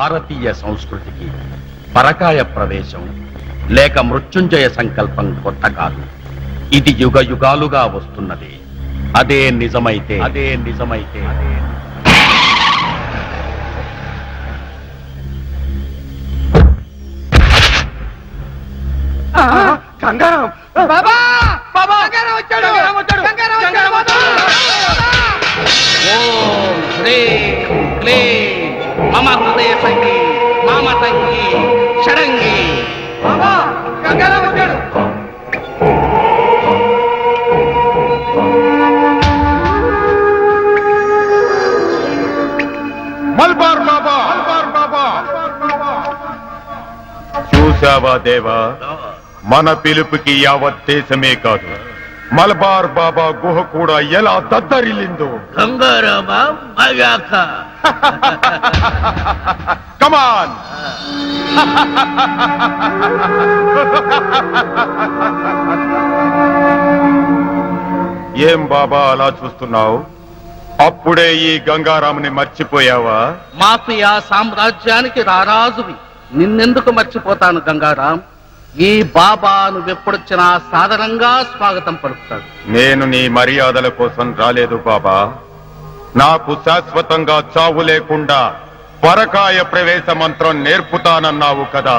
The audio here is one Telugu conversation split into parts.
భారతీయ సంస్కృతికి పరకాయ ప్రవేశం లేక మృత్యుంజయ సంకల్పం కొత్త కాదు. ఇది యుగ యుగాలుగా వస్తున్నది. అదే నిజమైతే గంగారాం బాబా బాబా గంగారాం వచ్చాడు గంగారాం వచ్చాడు. ఓం హ్రీం క్లీం మమ హృదయ సంగీ మామ సంగీ షడంగి. బాబా గంగారాం వచ్చాడు. మల్బార్ బాబా చూసావా దేవా, మన పిలుపుకి యావత్ దేశమే కాదు మలబార్ బాబా గుహ కూడా ఎలా దద్దరిల్లిందో. గంగారామా మజాక. కమాన్. ఏం బాబా అలా చూస్తున్నావు? అప్పుడే ఈ గంగారాముని మర్చిపోయావా? మాఫియా సామ్రాజ్యానికి రారాజువి, నిన్నెందుకు మర్చిపోతాను గంగారాం? ఈ బాబా నువ్వెప్పుడొచ్చినా సాధారణంగా స్వాగతం పలుకుతాడు. నేను నీ మర్యాదల కోసం రాలేదు బాబా. నాకు శాశ్వతంగా చావు లేకుండా పరకాయ ప్రవేశ మంత్రం నేర్పుతానన్నావు కదా,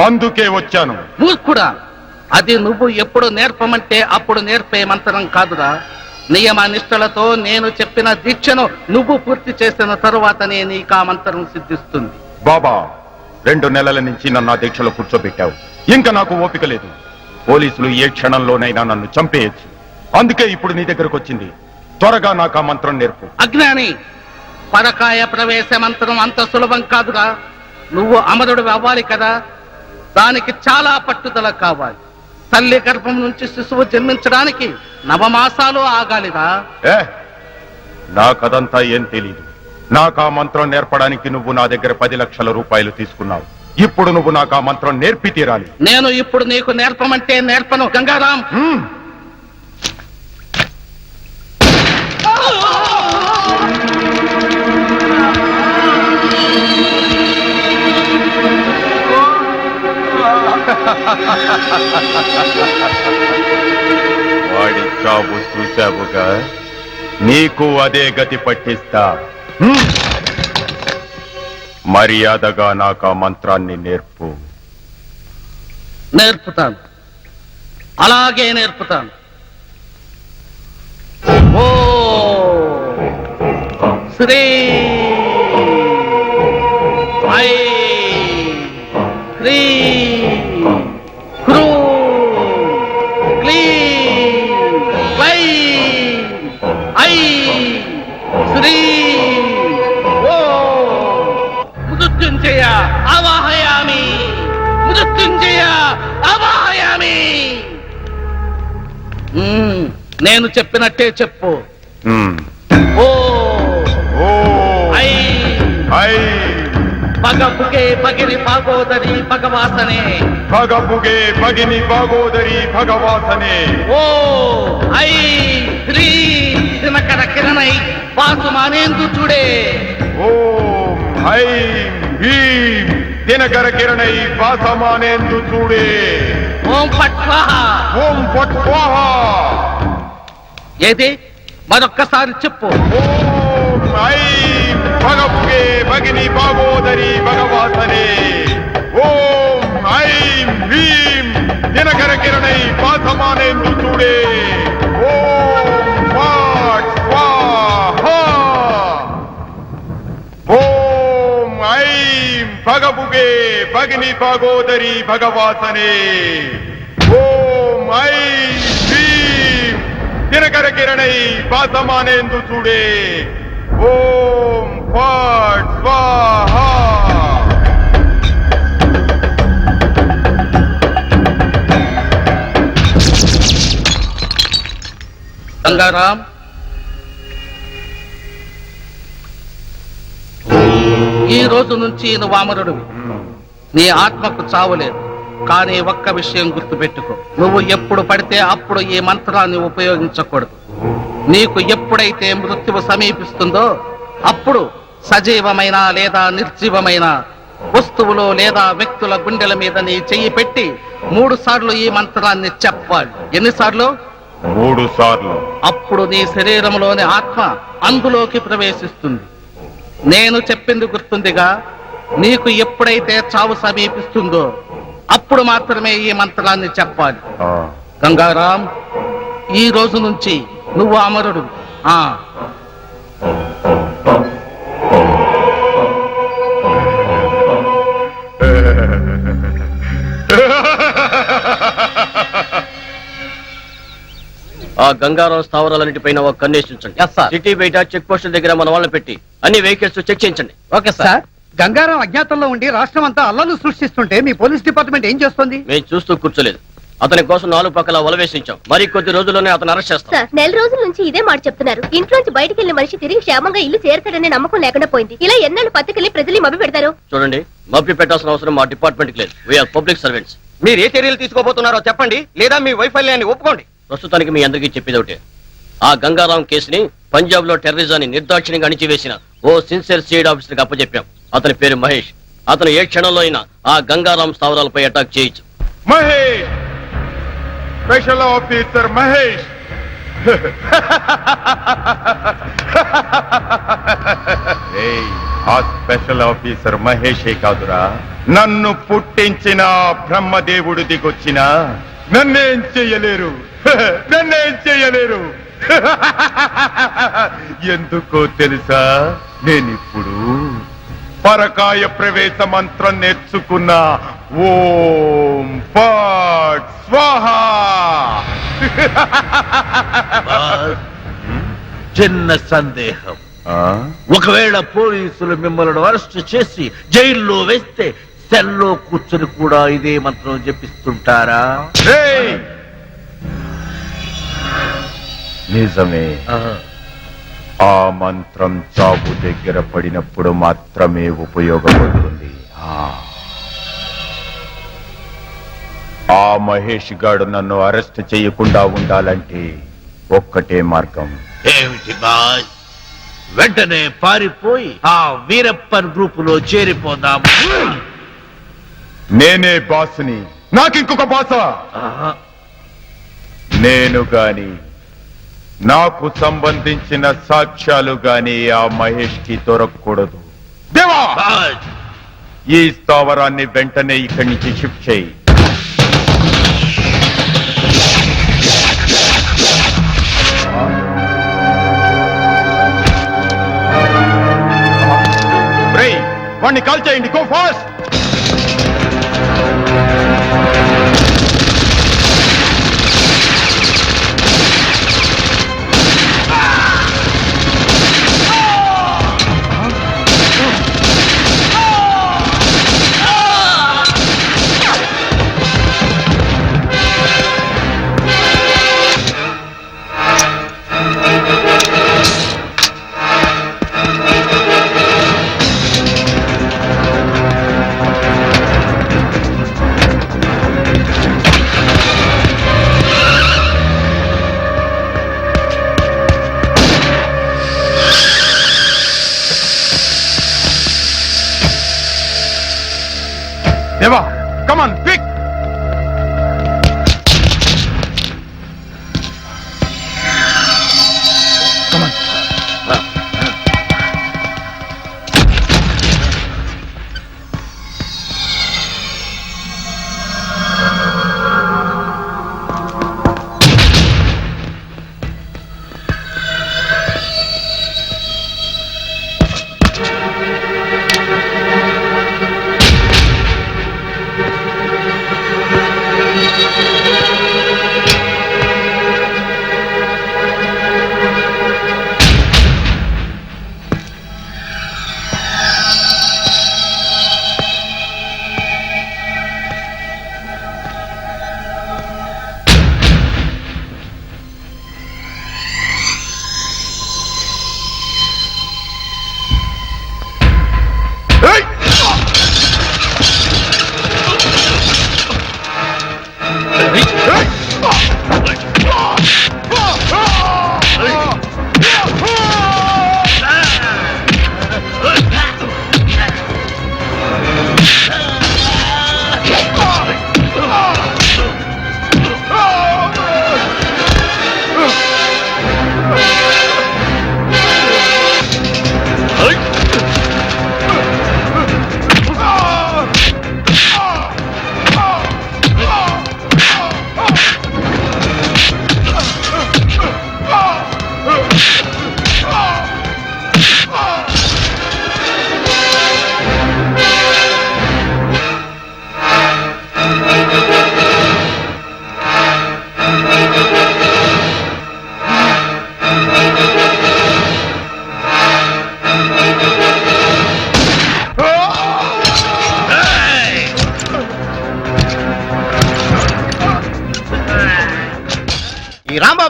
అందుకే వచ్చాను. మూర్ఖుడా, అది నువ్వు ఎప్పుడు నేర్పమంటే అప్పుడు నేర్పే మంత్రం కాదురా. నియమ నిష్టలతో నేను చెప్పిన దీక్షను నువ్వు పూర్తి చేసిన తరువాతనే నీకు ఆ మంత్రం సిద్ధిస్తుంది. బాబా, 2 నెలల నుంచి నన్ను ఆ దీక్షలో కూర్చోబెట్టావు. ఇంకా నాకు ఓపిక లేదు. పోలీసులు ఏ క్షణంలోనైనా నన్ను చంపేయచ్చు. అందుకే ఇప్పుడు నీ దగ్గరకు వచ్చింది. త్వరగా నాకు ఆ మంత్రం నేర్పు. అజ్ఞాని, పరకాయ ప్రవేశ మంత్రం అంత సులభం కాదురా. నువ్వు అమరుడు అవ్వాలి కదా, దానికి చాలా పట్టుదల కావాలి. తల్లి గర్భం నుంచి శిశువు జన్మించడానికి 9 మాసాలు ఆగాలిరా. నాకదంతా ఏం తెలీదు. నాకు ఆ మంత్రం నేర్పడానికి నువ్వు నా దగ్గర 10 లక్షల రూపాయలు తీసుకున్నావు. ఇప్పుడు నువ్వు నాకు ఆ మంత్రం నేర్పి తీరాలి. నేను ఇప్పుడు నీకు నేర్పమంటే నేర్పను గంగారాం. వాడి చావు చూశావుగా, నీకు అదే గతి పట్టిస్తా. మర్యాదగా నాకు ఆ మంత్రాన్ని నేర్పు. నేర్పుతాను, అలాగే నేర్పుతాను. ఓ శ్రీ ఐ హ్రీ క్రూ క్లీ వై ఐ శ్రీ మృత్యుంజయ అవాహయామి, మృత్యుంజయ అవాహయామి. నేను చెప్పినట్టే చెప్పు. ఓ ఐ ఐ పగపుగే పగిరి భాగోదరి భగవాసనే, భగపుగే భగిని భాగోదరి భగవాసనే. ఓ ఐ శ్రీ దినకర కిరణై వాసుమానేందు చూడే. ఓం ఐం భీం దినకర కిరణై వాసమానేందు చూడే. ఓం ఫట్ స్వాహ. ఓం ఫట్ స్వాహ. ఏది మరొక్కసారి చెప్పు. ఓం ఐం భగపుగే భగిని భాగోదరి భగవాసనే. ఓం ఐం భీం దినకర కిరణై వాసమానేందు చూడే. ఓం ఫట్ స్వాహ. ఓం ఐం భగపుగే భగిని భాగోదరి భగవాసనే. ఓం ఐం భీం దినకర కిరణై వాసమానేందు చూడే. ఓం ఫట్ స్వాహ. గంగారాం, ఈ రోజు నుంచి నువ్వు అమరుడివి. నీ ఆత్మకు చావులేదు. కానీ ఒక్క విషయం గుర్తుపెట్టుకో, నువ్వు ఎప్పుడు పడితే అప్పుడు ఈ మంత్రాన్ని ఉపయోగించకూడదు. నీకు ఎప్పుడైతే మృత్యువు సమీపిస్తుందో అప్పుడు సజీవమైన లేదా నిర్జీవమైన వస్తువులో లేదా వ్యక్తుల గుండెల మీద నీ చెయ్యి పెట్టి 3 సార్లు ఈ మంత్రాన్ని చెప్పాలి. ఎన్నిసార్లు? 3 సార్లు. అప్పుడు నీ శరీరంలోని ఆత్మ అందులోకి ప్రవేశిస్తుంది. నేను చెప్పింది గుర్తుందిగా? నీకు ఎప్పుడైతే చావు సమీపిస్తుందో అప్పుడు మాత్రమే ఈ మంత్రాన్ని చెప్పాలి. ఆ, గంగారాం, ఈ రోజు నుంచి నువ్వు అమరుడు. ఆ గంగారాం స్థావరాలన్నిటిపైన ఒక కన్నేసించండి. సిటీ బయట చెక్ పోస్టుల దగ్గర మన వాళ్ళని పెట్టి అన్ని వెహికల్స్ చెక్ చేయించండి. ఓకే సార్, గంగారాం అజ్ఞాతంలో ఉండి రాష్ట్రం అంతా అల్లర్లు సృష్టిస్తుంటే మీ పోలీస్ డిపార్ట్మెంట్ ఏం చేస్తుంది? మేము చూస్తూ కూర్చోలేదు. అతని కోసం 4 పక్కల వలవేసించాం. మరి కొద్ది రోజుల్లోనే అతను అరెస్ట్ చేస్తాం. సార్, 4 రోజుల నుంచి ఇదే మాట చెప్తున్నారు. ఇంట్లోంచి బయటికి వెళ్లిన మనిషి తిరిగి క్షేమంగా ఇల్లు చేరతాడనే నమ్మకం లేకుండా పోయింది. ఇలా ఎన్నాళ్ళు పత్రికల్ని ప్రజల్ని మభ్య పెడతారు? చూడండి, మభ్య పెట్టాల్సిన అవసరం మా డిపార్ట్మెంట్ లేదు. We are public servants. మీరు ఏ చర్యలు తీసుకోబోతున్నారో చెప్పండి, లేదా మీ వైఫల్యాన్ని ఒప్పుకోండి. ప్రస్తుతానికి మీ అందరికీ చెప్పేది ఒకటే, ఆ గంగారాం కేసుని పంజాబ్ లో టెర్రరిజాన్ని నిర్దాక్షిణ్యంగా అణిచివేసిన ఓ సిన్సియర్ సిఐడి ఆఫీసర్ కి అప్పచెప్పాం. అతని పేరు మహేష్. అతను ఏ క్షణంలో అయినా ఆ గంగారాం స్థావరాలపై అటాక్ చేయొచ్చు. Mahesh, special officer Mahesh. ఏయ్, ఆ స్పెషల్ ఆఫీసర్ మహేషే కాదురా, నన్ను పుట్టించిన బ్రహ్మదేవుడు దిగొచ్చిన నన్నేం చెయ్యలేరు. నన్నేం చెయ్యలేరు. ఎందుకో తెలుసా? నేనిప్పుడు పరకాయ ప్రవేశ మంత్రం నేర్చుకున్న ఓం ఫట్ స్వాహా. చిన్న సందేహం. ఆ? ఒకవేళ పోలీసులు మిమ్మల్ని అరెస్ట్ చేసి జైల్లో వేస్తే సెల్లో కూర్చొని కూడా ఇదే మంత్రం జపిస్తుంటారా? ఏయ్! నిజమే. ఆ మంత్రం చావు దగ్గర పడినప్పుడు మాత్రమే ఉపయోగపడుతుంది. ఆ మహేష్ గాడు నన్ను అరెస్ట్ చేయకుండా ఉండాలంటే ఒక్కటే మార్గం. ఏమిటి బాస్? వెంటనే పారిపోయి ఆ వీరప్పన్ గ్రూపులో చేరిపోదాం. నేనే బాసుని. నాకింకొక బాసా? ఆహా. నేను గాని, నాకు సంబంధించిన సాక్ష్యాలు గాని ఆ మహేష్ కి దొరకకూడదు. దేవా, బాస్, ఈ స్థావరాన్ని వెంటనే ఇక్కడి నుంచి షిఫ్ట్ చేయి. వాడిని కాల్ చేయండి. Go fast.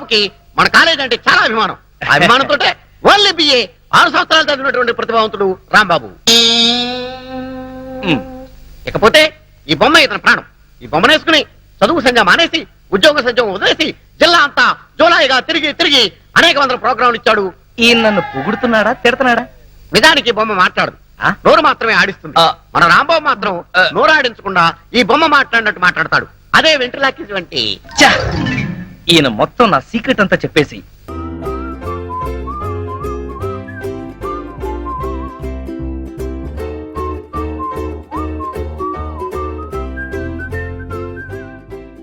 రాంబాబుకి మన కాలేజ్ అంటే చాలా అభిమానం. ఆ అభిమానంతో ఓన్లీ బిఏ 6 సంవత్సరాలు చదివినటువంటి ప్రతిభావంతుడు రాంబాబు. ఇకపోతే ఈ బొమ్మ ఇతని ప్రాణం. ఈ బొమ్మనేసుకుని చదువు సంఘం మానేసి ఉద్యోగ సంఘం వదిలేసి జిల్లా అంతా జోలాయిగా తిరిగి తిరిగి అనేక వందల ప్రోగ్రాంలు ఇచ్చాడు. ఈయన నన్ను పొగుడుతున్నాడా తిడతాడా? నిజానికి ఈ బొమ్మ మాట్లాడు, నోరు మాత్రమే ఆడిస్తుంది. మన రాంబాబు మాత్రం నోరు ఆడించకుండా ఈ బొమ్మ మాట్లాడినట్టు మాట్లాడతాడు. అదే వెంట్రులాకి వంటి. ఈయన మొత్తం నా సీక్రెట్ అంతా చెప్పేసి